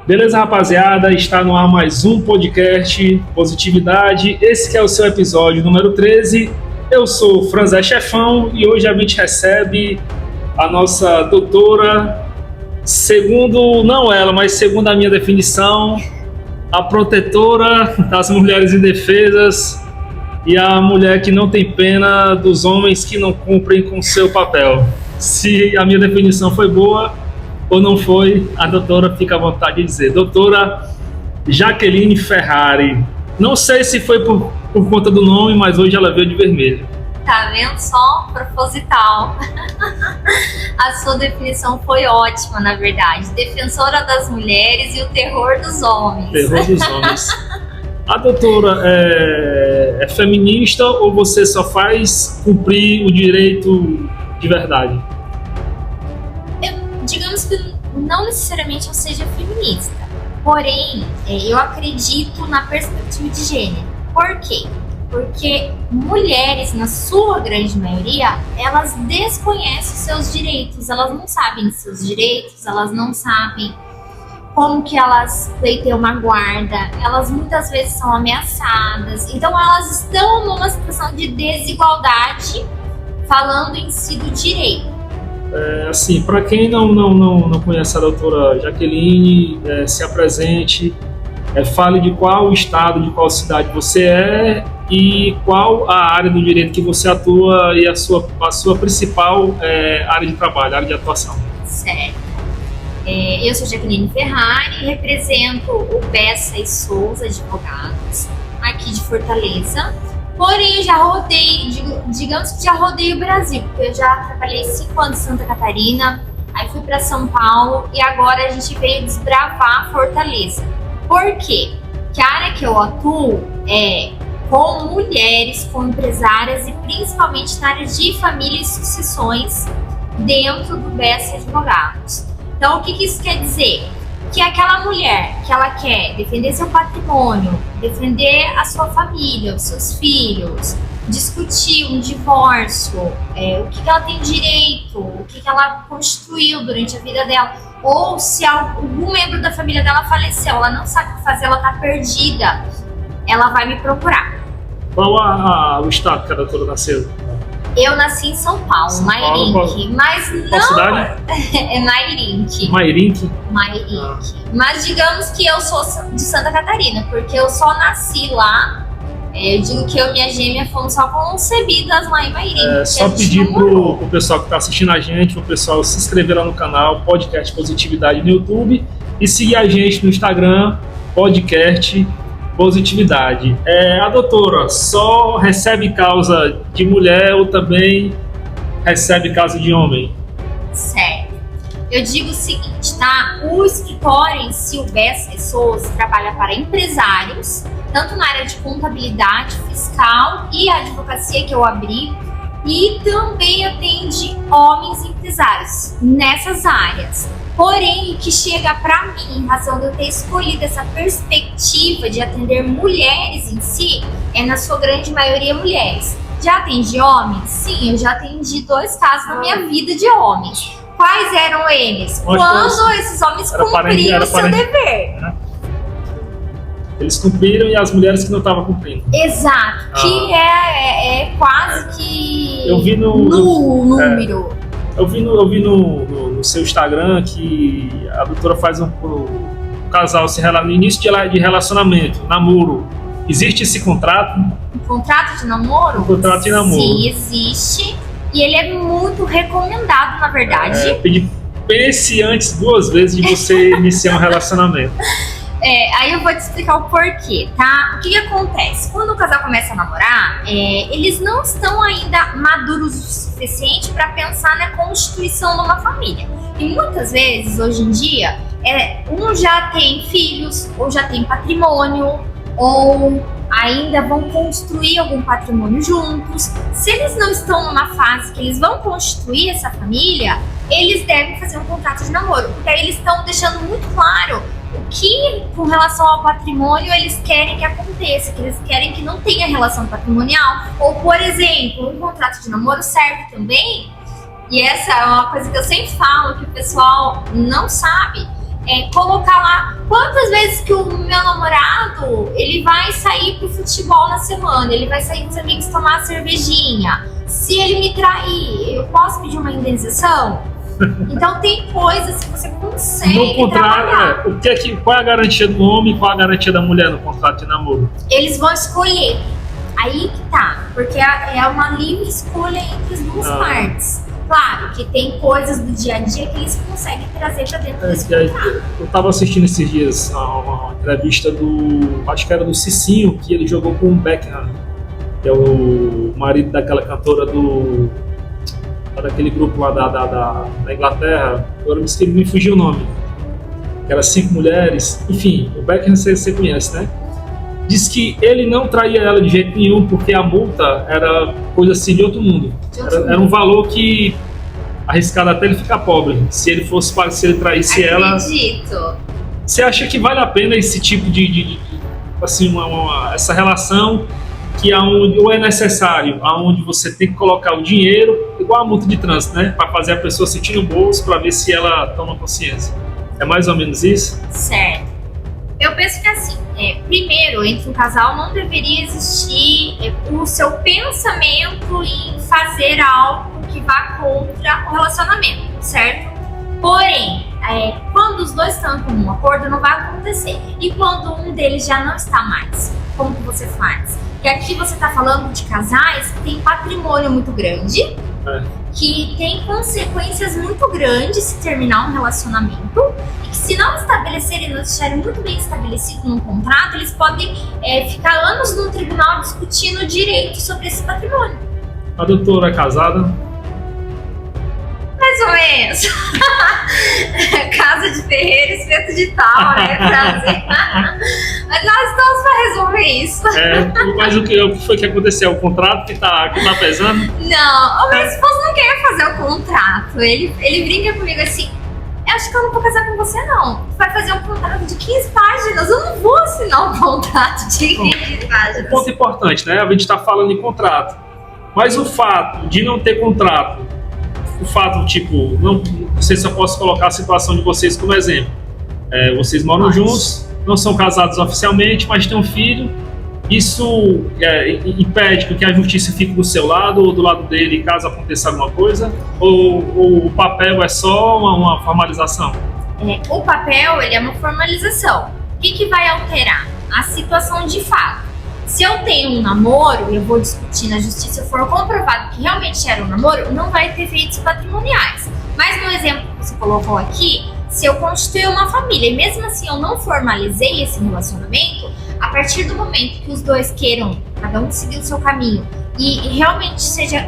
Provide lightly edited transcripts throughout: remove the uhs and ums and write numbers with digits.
Beleza, rapaziada? Está no ar mais um podcast Positividade. Esse que é o seu episódio número 13. Eu sou o Franzé Chefão e hoje a gente recebe a nossa doutora, segundo, não ela, mas segundo a minha definição, a protetora das mulheres indefesas e a mulher que não tem pena dos homens que não cumprem com seu papel. Se a minha definição foi boa ou não foi, a doutora fica à vontade de dizer. Doutora Jaqueline Ferrari. Não sei se foi por conta do nome, mas hoje ela veio de vermelho. Tá vendo só? Proposital. A sua definição foi ótima, na verdade. Defensora das mulheres e o terror dos homens. Terror dos homens. A doutora é feminista ou você só faz cumprir o direito de verdade? Digamos que não necessariamente eu seja feminista, porém eu acredito na perspectiva de gênero. Por quê? Porque mulheres, na sua grande maioria, elas desconhecem seus direitos, elas não sabem seus direitos, elas não sabem como que elas pleiteiam uma guarda, elas muitas vezes são ameaçadas, então elas estão numa situação de desigualdade, falando em si do direito. Assim, para quem não conhece a doutora Jaqueline, se apresente, fale de qual estado, de qual cidade você é e qual a área do direito que você atua e a sua principal área de trabalho, área de atuação. Certo. Eu sou Jaqueline Ferrari, represento o Bessa e Souza Advogados, aqui de Fortaleza. Porém, eu já rodei, digamos que já rodei o Brasil, porque eu já trabalhei 5 anos em Santa Catarina, aí fui para São Paulo e agora a gente veio desbravar Fortaleza. Por quê? Porque a área que eu atuo é com mulheres, com empresárias e principalmente na área de família e sucessões dentro do Bessa Advogados. Então, o que isso quer dizer? Que aquela mulher que ela quer defender seu patrimônio, defender a sua família, os seus filhos, discutir um divórcio, o que ela tem direito, o que ela construiu durante a vida dela, ou se algum membro da família dela faleceu, ela não sabe o que fazer, ela está perdida, ela vai me procurar. Qual o estado que a doutora nasceu? Eu nasci em São Paulo, Mairink, mas não... Qual cidade? É Mairink. Mairink? Mairink. Mas digamos que eu sou de Santa Catarina, porque eu só nasci lá. Eu digo que eu e minha gêmea fomos só concebidas lá em Mairink. Só pedir pro pessoal que está assistindo a gente, o pessoal se inscrever lá no canal Podcast Positividade no YouTube e seguir a gente no Instagram, Podcast Positividade. A doutora só recebe causa de mulher ou também recebe causa de homem? Certo. Eu digo o seguinte, tá? O escritório em si, o Bessa e Souza, trabalha para empresários, tanto na área de contabilidade, fiscal e advocacia que eu abri, e também atende homens empresários nessas áreas. Porém, o que chega para mim, em razão de eu ter escolhido essa perspectiva de atender mulheres em si, é na sua grande maioria mulheres. Já atendi homens? Sim, eu já atendi 2 casos na minha vida de homens. Quais eram eles? Quando esses homens cumpriram o seu dever. Eles cumpriram e as mulheres que não estavam cumprindo. Exato, que é quase que eu vi no número. Eu vi no seu Instagram que a doutora faz um casal no início de relacionamento, namoro. Existe esse contrato? Um contrato de namoro? Um contrato de namoro. Sim, existe. E ele é muito recomendado, na verdade. Pense antes 2 vezes de você iniciar um relacionamento. Aí eu vou te explicar o porquê, tá? O que acontece? Quando o casal começa a namorar, eles não estão ainda maduros o suficiente para pensar na constituição de uma família. E muitas vezes, hoje em dia, um já tem filhos, ou já tem patrimônio, ou ainda vão construir algum patrimônio juntos. Se eles não estão numa fase que eles vão constituir essa família, eles devem fazer um contrato de namoro, porque aí eles estão deixando muito claro o que, com relação ao patrimônio, eles querem que aconteça, que eles querem que não tenha relação patrimonial. Ou, por exemplo, um contrato de namoro serve também, e essa é uma coisa que eu sempre falo, que o pessoal não sabe, colocar lá quantas vezes que o meu namorado ele vai sair pro futebol na semana, ele vai sair com os amigos tomar cervejinha. Se ele me trair, eu posso pedir uma indenização? Então tem coisas que você consegue no contrato, trabalhar. Qual é a garantia do homem e qual é a garantia da mulher no contrato de namoro? Eles vão escolher. Aí que tá, porque é uma livre escolha entre as duas partes. Claro que tem coisas do dia a dia que eles conseguem trazer pra dentro desse contrato. Eu tava assistindo esses dias uma entrevista acho que era do Cicinho, que ele jogou com o Beckham, que é o marido daquela cantora daquele grupo lá da Inglaterra. Agora me fugiu o nome, que era 5 mulheres, enfim, o Beckham você conhece, né? Diz que ele não traía ela de jeito nenhum porque a multa era coisa assim de outro mundo. Era um valor que arriscado até ele ficar pobre. Se ele traísse ela. Acredito. Você acha que vale a pena esse tipo de assim, essa relação que ou é necessário, aonde você tem que colocar o dinheiro, igual a multa de trânsito, né? Para fazer a pessoa sentir no bolso, para ver se ela toma consciência. É mais ou menos isso? Certo. Eu penso que assim, primeiro, entre um casal não deveria existir o seu pensamento em fazer algo que vá contra o relacionamento, certo? Porém, quando os dois estão em comum acordo, não vai acontecer. E quando um deles já não está mais, como que você faz? Porque aqui você está falando de casais que têm patrimônio muito grande, que tem consequências muito grandes se terminar um relacionamento, e que se não estabelecerem, não deixarem muito bem estabelecido num contrato, eles podem ficar anos no tribunal discutindo o direito sobre esse patrimônio. A doutora é casada? Mais ou menos. Casa de ferreiro, espeto de tal, né? Mas nós estamos para resolver isso. Mas o que foi que aconteceu? O contrato que tá pesando? Não, o meu esposo não quer fazer o contrato. Ele brinca comigo assim: eu acho que eu não vou casar com você, não. Tu vai fazer um contrato de 15 páginas. Eu não vou assinar um contrato de 15 páginas. Um ponto importante, né? A gente está falando em contrato. Mas o fato de não ter contrato, o fato, tipo, não sei se eu posso colocar a situação de vocês como exemplo. Vocês moram juntos, não são casados oficialmente, mas têm um filho. Isso impede que a justiça fique do seu lado ou do lado dele caso aconteça alguma coisa? Ou o papel é só uma formalização? O papel ele é uma formalização. O que vai alterar? A situação de fato. Se eu tenho um namoro e eu vou discutir na justiça e for comprovado que realmente era um namoro, não vai ter efeitos patrimoniais. Mas no exemplo que você colocou aqui, se eu constituir uma família e mesmo assim eu não formalizei esse relacionamento, a partir do momento que os dois queiram cada um seguir o seu caminho e realmente seja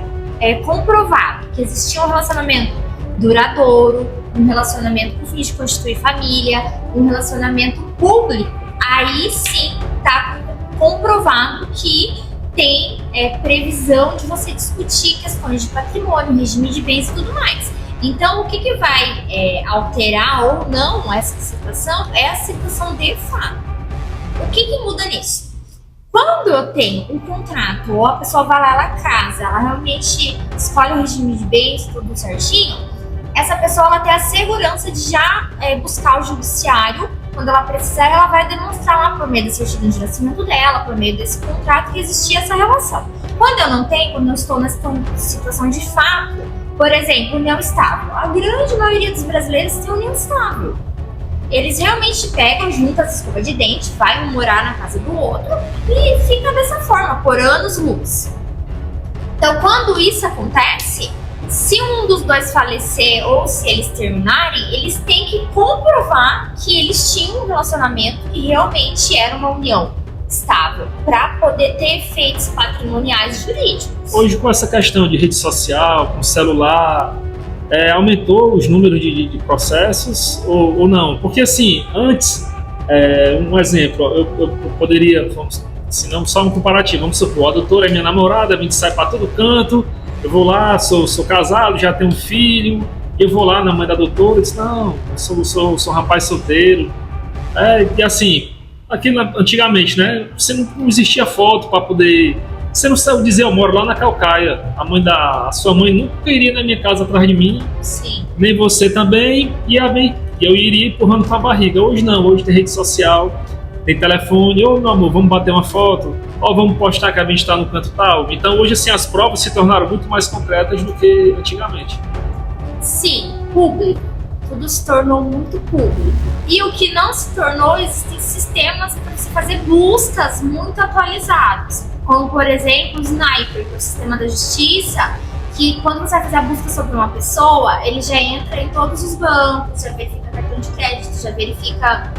comprovado que existia um relacionamento duradouro, um relacionamento com fim de constituir família, um relacionamento público, aí sim está comprovado que tem previsão de você discutir questões de patrimônio, regime de bens e tudo mais. Então, o que vai alterar ou não essa situação é a situação de fato. O que muda nisso? Quando eu tenho um contrato, ou a pessoa vai lá, ela casa, ela realmente escolhe o regime de bens, tudo certinho, essa pessoa ela tem a segurança de já buscar o judiciário. Quando ela precisar, ela vai demonstrar lá por meio da certidão de nascimento dela, por meio desse contrato, que existia essa relação. Quando eu não tenho, quando eu estou nessa situação de fato, por exemplo, união estável. A grande maioria dos brasileiros tem união estável. Eles realmente pegam, juntam as escovas de dente, vai um morar na casa do outro e fica dessa forma, por anos-luz. Então, quando isso acontece, se um dos dois falecer ou se eles terminarem, eles têm que comprovar que eles tinham um relacionamento que realmente era uma união estável para poder ter efeitos patrimoniais jurídicos. Hoje, com essa questão de rede social, com celular, aumentou os números de processos ou não? Porque assim, antes, um exemplo, eu poderia, se não só um comparativo, vamos supor, a doutora é minha namorada, a gente sai para todo canto, eu vou lá, sou casado, já tenho um filho, eu vou lá na mãe da doutora e diz, não, eu sou um rapaz solteiro. E assim, antigamente, né, você não existia foto para poder... Você não sabe dizer, eu moro lá na Calcaia, a sua mãe nunca iria na minha casa atrás de mim. Sim. Nem você também, E eu iria empurrando com a barriga. Hoje não, hoje tem rede social, tem telefone. Ô, meu amor, vamos bater uma foto? Ou vamos postar que a gente está no canto tal? Então hoje, assim, as provas se tornaram muito mais concretas do que antigamente. Sim, público. Tudo se tornou muito público. E o que não se tornou, existem sistemas para você fazer buscas muito atualizados. Como, por exemplo, o Sniper, que é o sistema da justiça, que quando você vai fazer a busca sobre uma pessoa, ele já entra em todos os bancos, já verifica cartão de crédito, já verifica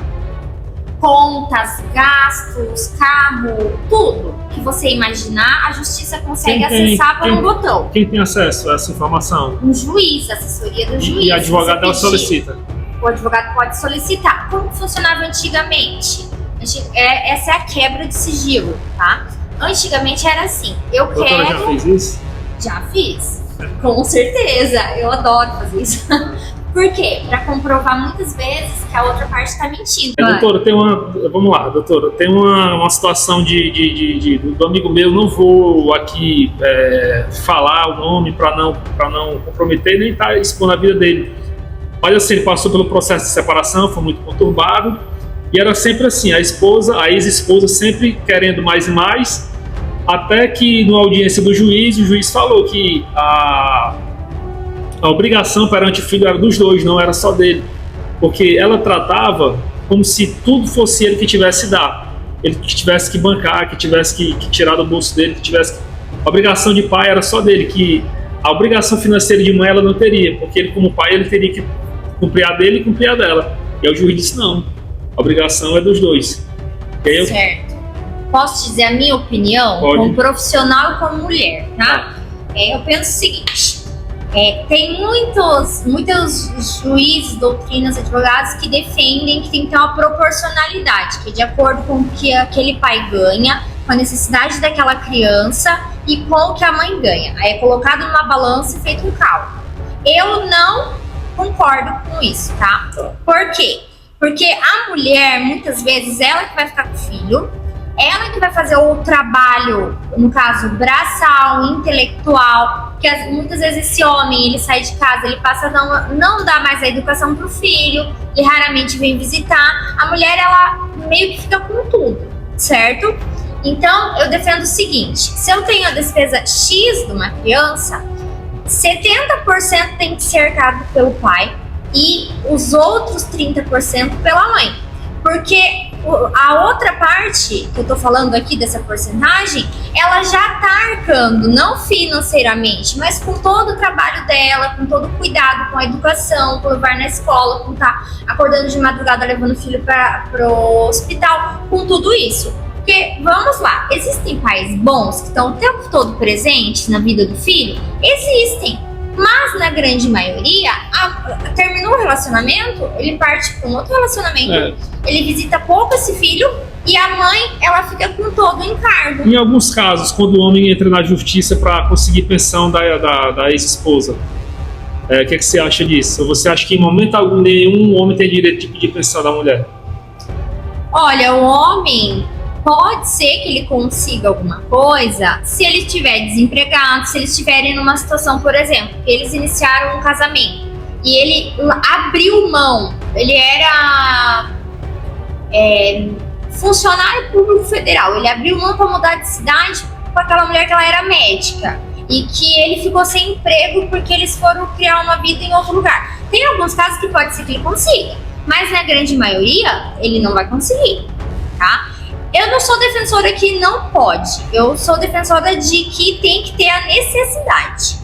contas, gastos, carro, tudo que você imaginar, a justiça consegue acessar por um botão. Quem tem acesso a essa informação? Um juiz, assessoria do juiz. E a advogada ela solicita? O advogado pode solicitar. Como funcionava antigamente? Essa é a quebra de sigilo, tá? Antigamente era assim, Doutora, já fez isso? Já fiz, com certeza, eu adoro fazer isso. Por quê? Para comprovar muitas vezes que a outra parte está mentindo. Doutora, tem uma. Vamos lá, doutora. Tem uma situação do amigo meu, não vou aqui falar o nome para não comprometer nem estar expondo a vida dele. Mas assim, ele passou pelo processo de separação, foi muito conturbado. E era sempre assim, a ex-esposa sempre querendo mais e mais, até que numa audiência do juiz, o juiz falou que a obrigação perante o filho era dos dois, não era só dele. Porque ela tratava como se tudo fosse ele que tivesse que dar. Ele que tivesse que bancar, que tivesse que tirar do bolso dele, A obrigação de pai era só dele, que a obrigação financeira de mãe ela não teria, porque ele como pai ele teria que cumprir a dele e cumprir a dela. E aí o juiz disse não, a obrigação é dos dois. Certo. Posso dizer a minha opinião? Pode. Como profissional e como mulher, tá? Eu penso o seguinte, tem muitos juízes, doutrinas, advogados que defendem que tem que ter uma proporcionalidade, que é de acordo com o que aquele pai ganha, com a necessidade daquela criança e com o que a mãe ganha. Aí é colocado numa balança e feito um cálculo. Eu não concordo com isso, tá? Por quê? Porque a mulher, muitas vezes, ela que vai ficar com o filho, ela que vai fazer o trabalho, no caso, braçal, intelectual, que muitas vezes esse homem, ele sai de casa, ele passa a não dar mais a educação pro filho, ele raramente vem visitar. A mulher, ela meio que fica com tudo, certo? Então, eu defendo o seguinte, se eu tenho a despesa X de uma criança, 70% tem que ser arcado pelo pai e os outros 30% pela mãe. Porque a outra parte que eu tô falando aqui dessa porcentagem, ela já tá arcando, não financeiramente, mas com todo o trabalho dela, com todo o cuidado, com a educação, com levar na escola, com tá acordando de madrugada levando o filho pro hospital, com tudo isso. Porque, vamos lá, existem pais bons que estão o tempo todo presentes na vida do filho? Existem. Mas, na grande maioria, terminou o relacionamento, ele parte para um outro relacionamento, ele visita pouco esse filho e a mãe, ela fica com todo o encargo. Em alguns casos, quando o homem entra na justiça para conseguir pensão da ex-esposa, o que você acha disso? Você acha que em momento algum nenhum homem tem direito de pedir pensão da mulher? Olha, o homem... Pode ser que ele consiga alguma coisa se ele estiver desempregado, se eles estiverem numa situação, por exemplo, que eles iniciaram um casamento e ele abriu mão, ele era funcionário público federal, ele abriu mão para mudar de cidade com aquela mulher que ela era médica e que ele ficou sem emprego porque eles foram criar uma vida em outro lugar. Tem alguns casos que pode ser que ele consiga, mas na grande maioria ele não vai conseguir, tá? Eu não sou defensora que não pode, eu sou defensora de que tem que ter a necessidade.